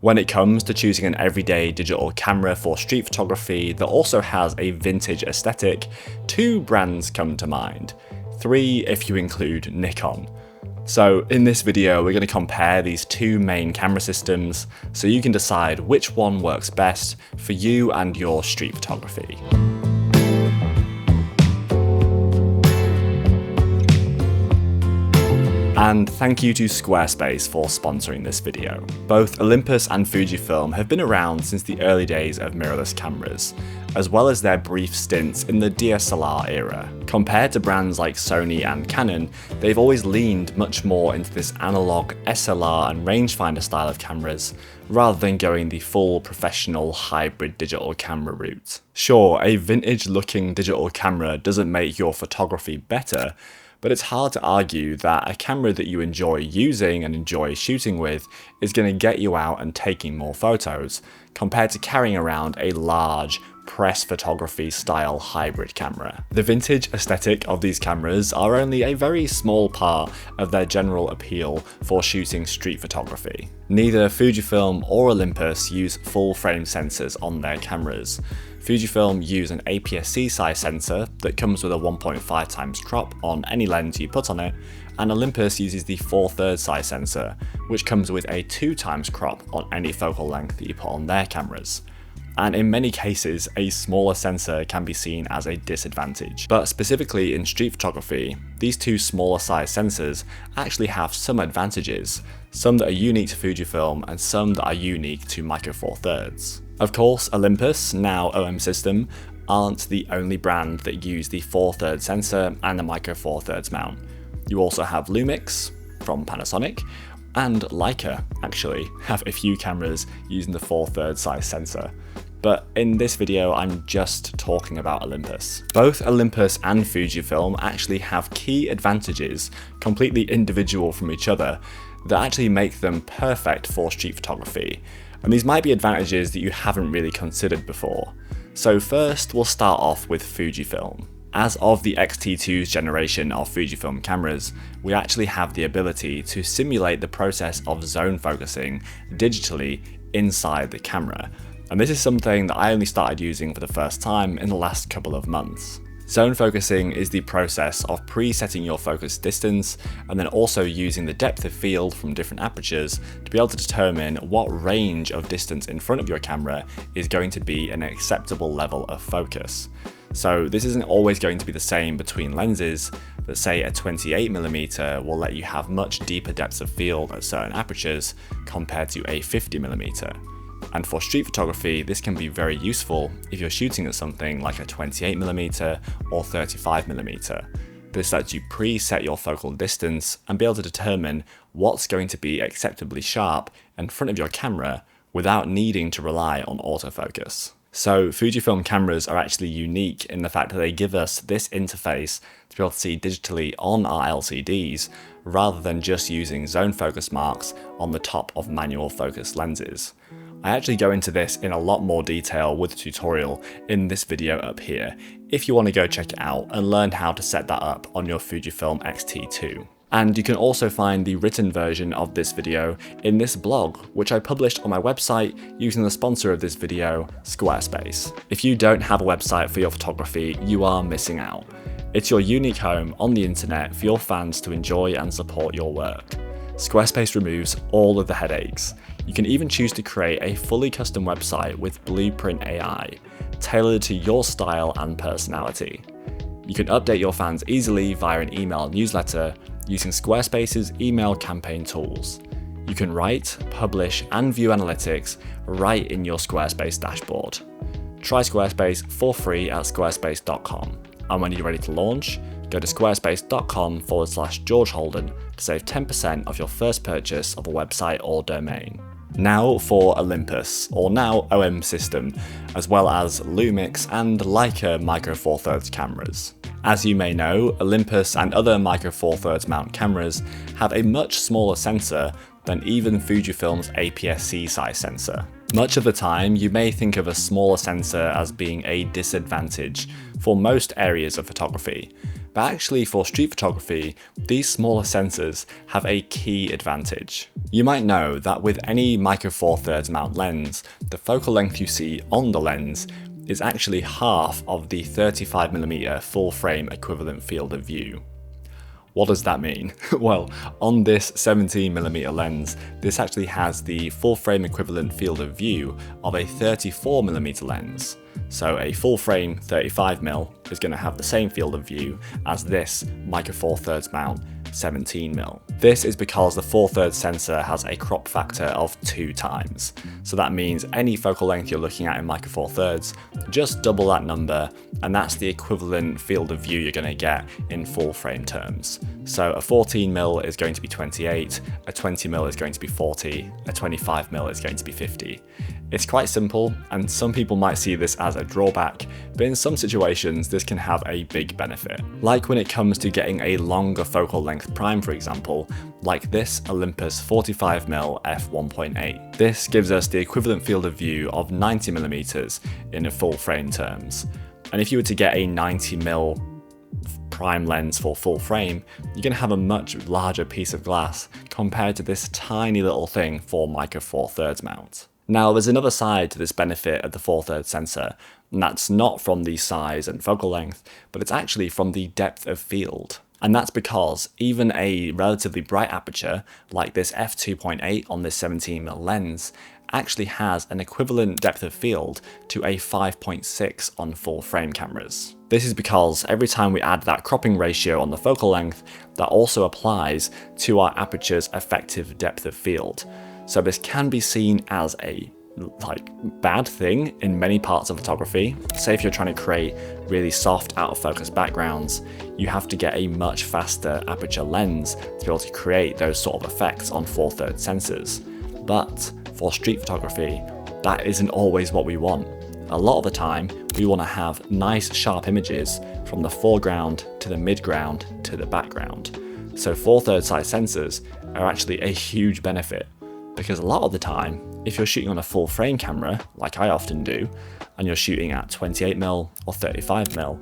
When it comes to choosing an everyday digital camera for street photography that also has a vintage aesthetic, two brands come to mind. Three if you include Nikon. So in this video we're going to compare these two main camera systems so you can decide which one works best for you and your street photography. And thank you to Squarespace for sponsoring this video. Both Olympus and Fujifilm have been around since the early days of mirrorless cameras, as well as their brief stints in the DSLR era. Compared to brands like Sony and Canon, they've always leaned much more into this analog SLR and rangefinder style of cameras, rather than going the full professional hybrid digital camera route. Sure, a vintage looking digital camera doesn't make your photography better, but it's hard to argue that a camera that you enjoy using and enjoy shooting with is going to get you out and taking more photos, compared to carrying around a large, press photography style hybrid camera. The vintage aesthetic of these cameras are only a very small part of their general appeal for shooting street photography. Neither Fujifilm or Olympus use full frame sensors on their cameras. Fujifilm use an APS-C size sensor that comes with a 1.5x crop on any lens you put on it, and Olympus uses the 4/3 size sensor, which comes with a 2x crop on any focal length that you put on their cameras. And in many cases, a smaller sensor can be seen as a disadvantage. But specifically in street photography, these two smaller size sensors actually have some advantages, some that are unique to Fujifilm and some that are unique to Micro Four Thirds. Of course, Olympus, now OM System, aren't the only brand that use the 4/3 sensor and the Micro Four Thirds mount. You also have Lumix from Panasonic, and Leica actually have a few cameras using the 4/3 size sensor. But in this video, I'm just talking about Olympus. Both Olympus and Fujifilm actually have key advantages, completely individual from each other, that actually make them perfect for street photography. And these might be advantages that you haven't really considered before. So first, we'll start off with Fujifilm. As of the X-T2's generation of Fujifilm cameras, we actually have the ability to simulate the process of zone focusing digitally inside the camera. And this is something that I only started using for the first time in the last couple of months. Zone focusing is the process of presetting your focus distance and then also using the depth of field from different apertures to be able to determine what range of distance in front of your camera is going to be an acceptable level of focus. So this isn't always going to be the same between lenses, but say a 28mm will let you have much deeper depths of field at certain apertures compared to a 50mm. And for street photography, this can be very useful if you're shooting at something like a 28mm or 35mm. This lets you preset your focal distance and be able to determine what's going to be acceptably sharp in front of your camera without needing to rely on autofocus. So Fujifilm cameras are actually unique in the fact that they give us this interface to be able to see digitally on our LCDs rather than just using zone focus marks on the top of manual focus lenses. I actually go into this in a lot more detail with a tutorial in this video up here, if you want to go check it out and learn how to set that up on your Fujifilm X-T2. And you can also find the written version of this video in this blog, which I published on my website using the sponsor of this video, Squarespace. If you don't have a website for your photography, you are missing out. It's your unique home on the internet for your fans to enjoy and support your work. Squarespace removes all of the headaches. You can even choose to create a fully custom website with Blueprint AI, tailored to your style and personality. You can update your fans easily via an email newsletter using Squarespace's email campaign tools. You can write, publish, and view analytics right in your Squarespace dashboard. Try Squarespace for free at squarespace.com. And when you're ready to launch, go to squarespace.com/GeorgeHolden to save 10% of your first purchase of a website or domain. Now for Olympus, or now OM System, as well as Lumix and Leica Micro Four Thirds cameras. As you may know, Olympus and other Micro Four Thirds mount cameras have a much smaller sensor than even Fujifilm's APS-C size sensor. Much of the time, you may think of a smaller sensor as being a disadvantage for most areas of photography, but But actually for street photography, these smaller sensors have a key advantage. You might know that with any micro four thirds mount lens, the focal length you see on the lens is actually half of the 35mm full frame equivalent field of view. What does that mean? Well, on this 17mm lens, this actually has the full frame equivalent field of view of a 34mm lens. So a full frame 35mm is going to have the same field of view as this micro four thirds mount 17mm. This is because the 4/3 sensor has a crop factor of 2 times. So that means any focal length you're looking at in micro four thirds, just double that number, and that's the equivalent field of view you're going to get in full frame terms. So a 14mm is going to be 28, a 20mm is going to be 40, a 25mm is going to be 50. It's quite simple, and some people might see this as a drawback, but in some situations this can have a big benefit. Like when it comes to getting a longer focal length prime, for example, like this Olympus 45mm f1.8. This gives us the equivalent field of view of 90mm in full frame terms. And if you were to get a 90mm prime lens for full frame, you're going to have a much larger piece of glass compared to this tiny little thing for micro four thirds mount. Now there's another side to this benefit of the 4/3 sensor, and that's not from the size and focal length, but it's actually from the depth of field. And that's because even a relatively bright aperture, like this f2.8 on this 17mm lens, actually has an equivalent depth of field to a 5.6 on full frame cameras. This is because every time we add that cropping ratio on the focal length, that also applies to our aperture's effective depth of field. So this can be seen as a bad thing in many parts of photography. Say if you're trying to create really soft out of focus backgrounds, you have to get a much faster aperture lens to be able to create those sort of effects on 4/3 sensors. But for street photography, that isn't always what we want. A lot of the time, we want to have nice sharp images from the foreground to the midground to the background. So 4/3 size sensors are actually a huge benefit, because a lot of the time, if you're shooting on a full frame camera, like I often do, and you're shooting at 28mm or 35mm,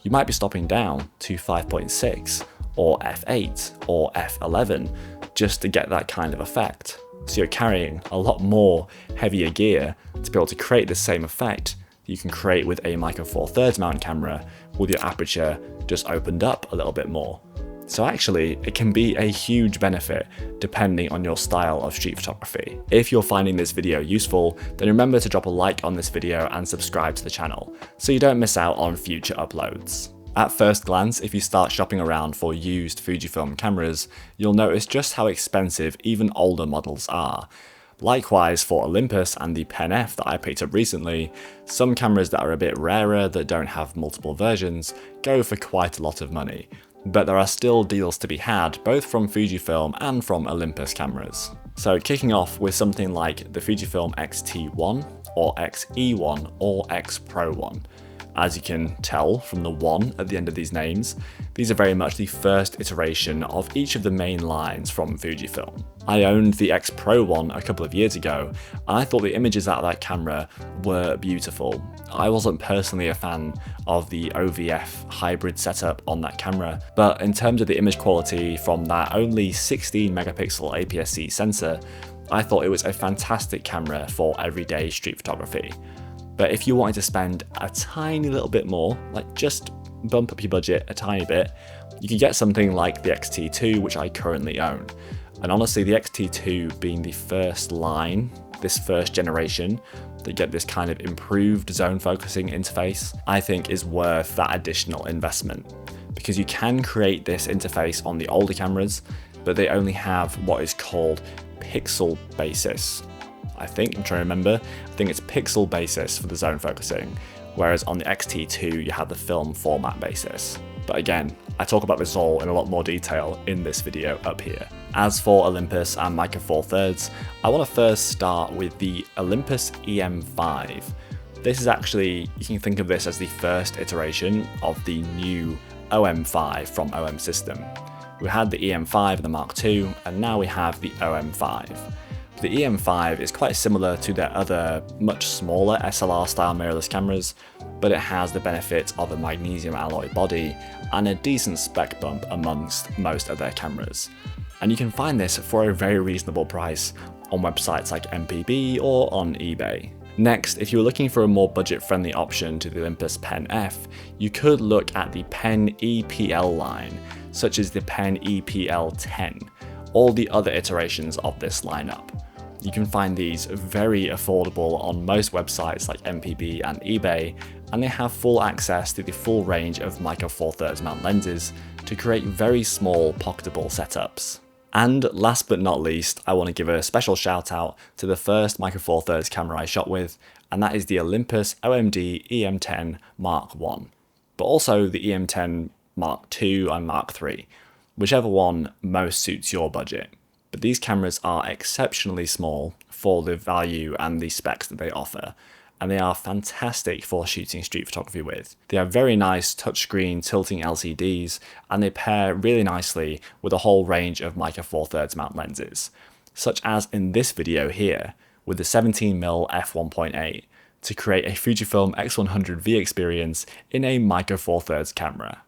you might be stopping down to 5.6 or f8 or f11 just to get that kind of effect. So you're carrying a lot more heavier gear to be able to create the same effect you can create with a micro four thirds mount camera with your aperture just opened up a little bit more. So actually, it can be a huge benefit depending on your style of street photography. If you're finding this video useful, then remember to drop a like on this video and subscribe to the channel, so you don't miss out on future uploads. At first glance, if you start shopping around for used Fujifilm cameras, you'll notice just how expensive even older models are. Likewise for Olympus and the Pen F that I picked up recently, some cameras that are a bit rarer that don't have multiple versions go for quite a lot of money. But there are still deals to be had both from Fujifilm and from Olympus cameras. So kicking off with something like the Fujifilm X-T1 or X-E1 or X Pro 1. As you can tell from the 1 at the end of these names, these are very much the first iteration of each of the main lines from Fujifilm. I owned the X Pro 1 a couple of years ago, and I thought the images out of that camera were beautiful. I wasn't personally a fan of the OVF hybrid setup on that camera, but in terms of the image quality from that only 16 megapixel APS-C sensor, I thought it was a fantastic camera for everyday street photography. But if you wanted to spend a tiny little bit more, like just bump up your budget a tiny bit, you could get something like the X-T2, which I currently own. And honestly, the X-T2 being the first line, this first generation, that get this kind of improved zone focusing interface, I think is worth that additional investment. Because you can create this interface on the older cameras, but they only have what is called pixel basis. I'm trying to remember, I think it's pixel basis for the zone focusing, whereas on the X-T2 you have the film format basis. But again, I talk about this all in a lot more detail in this video up here. As for Olympus and micro four thirds, I want to first start with the Olympus EM5. This is actually, you can think of this as the first iteration of the new OM5 from OM System. We had the EM5 and the Mark II, and now we have the OM5. The EM5 is quite similar to their other much smaller SLR style mirrorless cameras, but it has the benefit of a magnesium alloy body and a decent spec bump amongst most of their cameras. And you can find this for a very reasonable price on websites like MPB or on eBay. Next, if you were looking for a more budget-friendly option to the Olympus Pen F, you could look at the Pen EPL line, such as the Pen EPL 10, or the other iterations of this lineup. You can find these very affordable on most websites like MPB and eBay, and they have full access to the full range of Micro Four Thirds mount lenses to create very small pocketable setups. And last but not least, I want to give a special shout out to the first Micro Four Thirds camera I shot with, and that is the Olympus OMD EM10 Mark I, but also the EM10 Mark II and Mark III, whichever one most suits your budget. But these cameras are exceptionally small for the value and the specs that they offer, and they are fantastic for shooting street photography with. They have very nice touchscreen tilting LCDs, and they pair really nicely with a whole range of Micro Four Thirds mount lenses, such as in this video here with the 17mm f1.8 to create a Fujifilm X100V experience in a Micro Four Thirds camera.